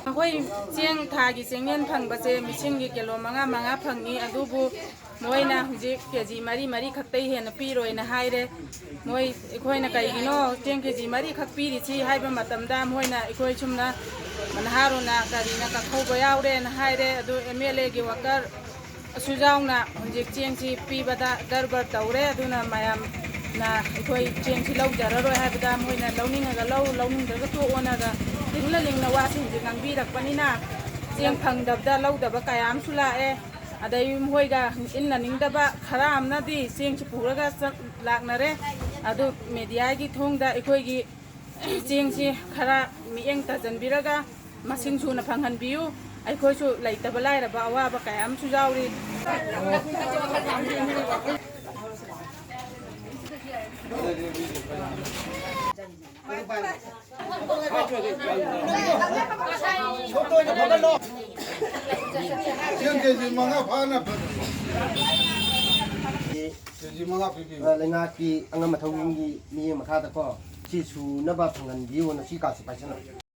ꯑꯩꯈꯣꯏ ꯆꯦꯡ ꯊꯥꯒꯤ ꯆꯦꯡꯌꯦꯟ ꯐꯪꯕꯁꯦ ꯃꯤꯁꯤꯡꯒꯤ ꯀꯤꯂꯣ ꯃꯉꯥ ꯐꯪꯏ ꯑꯗꯨꯕꯨ ꯃꯣꯏꯅ ꯍꯧꯖꯤꯛ ꯀꯦꯖꯤ ꯃꯔꯤ ꯈꯛꯇꯩ ꯍꯦꯟꯅ ꯄꯤꯔꯣꯏꯅ ꯍꯥꯏꯔꯦ ꯃꯣꯏ ꯑꯩꯈꯣꯏꯅ ꯀꯩꯒꯤꯅꯣ ꯆꯦꯡ ꯀꯦꯖꯤ 4 ꯈꯛ ꯄꯤꯔꯤꯁꯤ ꯍꯥꯏꯕ ꯃꯇꯝꯗ ꯃꯣꯏꯅ ꯑꯩꯈꯣꯏ ꯁꯨꯝꯅ ꯅꯍꯥꯔꯣꯟꯅ ꯀꯔꯤꯅ ꯀꯛꯍꯧꯕ ꯌꯥꯎꯔꯦꯅ ꯍꯥꯏꯔꯦ ꯑꯗꯨ MLAꯒꯤ ꯋꯥꯀꯔ ꯁꯨꯖꯥꯎꯅ ꯍꯧꯖꯤꯛ ꯆꯦꯡꯁꯤ ꯄꯤꯕꯗ ꯒꯔꯕꯔ ꯇꯧꯔꯦ ꯑꯗꯨꯅ ꯃꯌꯥꯝꯅ ꯑꯩꯈꯣꯏ ꯆꯦꯡꯁꯤ ꯂꯧꯖꯔꯔꯣꯏ ꯍꯥꯏꯕꯗ ꯃꯣꯏꯅ ꯂꯧꯅꯤꯡꯉꯒ ꯂꯧꯅꯤꯡꯗ꯭ꯔꯒ ꯇꯣꯛꯑꯣꯅꯒ ꯂꯤꯡꯅ ꯋꯥꯁꯤꯡꯁꯤ ꯉꯥꯡꯕꯤꯔꯛꯄꯅꯤꯅ ꯆꯦꯡ ꯐꯪꯗꯕꯗ ꯂꯧꯗꯕ ꯀꯌꯥ ꯑꯃꯁꯨ ꯂꯥꯛꯑꯦ ꯑꯗꯩ ꯃꯣꯏꯒ ꯏꯟꯅꯅꯤꯡꯗꯕ ꯈꯔ ꯑꯃꯅꯗꯤ ꯆꯦꯡꯁꯤ ꯄꯨꯔꯒ ꯂꯥꯛꯅꯔꯦ ꯑꯗꯨ ꯃꯦꯗꯤꯌꯥꯒꯤ ꯊꯣꯡꯗ ꯑꯩꯈꯣꯏꯒꯤ ꯆꯦꯡꯁꯤ ꯈꯔ ꯃꯤꯠꯌꯦꯡ ꯇꯥꯁꯤꯟꯕꯤꯔꯒ ꯃꯁꯤꯡ ꯁꯨꯅ ꯐꯪꯍꯟꯕꯤꯌꯨ ꯑꯩꯈꯣꯏꯁꯨ ꯂꯩꯇꯕ ꯂꯥꯏꯔꯕ ꯑꯋꯥꯕ ꯀꯌꯥ ꯑꯃꯁꯨ ꯌꯥꯎꯔꯤ ꯂꯩꯉꯥꯛꯀꯤ ꯑꯉꯝ ꯑꯊꯧꯁꯤꯡꯒꯤ ꯃꯤꯠꯌꯦꯡ ꯃꯈꯥꯗꯀꯣ ꯁꯤ ꯁꯨꯅꯕ ꯐꯪꯍꯟꯕꯤꯌꯨꯅ ꯁꯤ ꯀꯥꯔꯗꯁꯤ ꯄꯥꯏꯁꯟꯅꯕ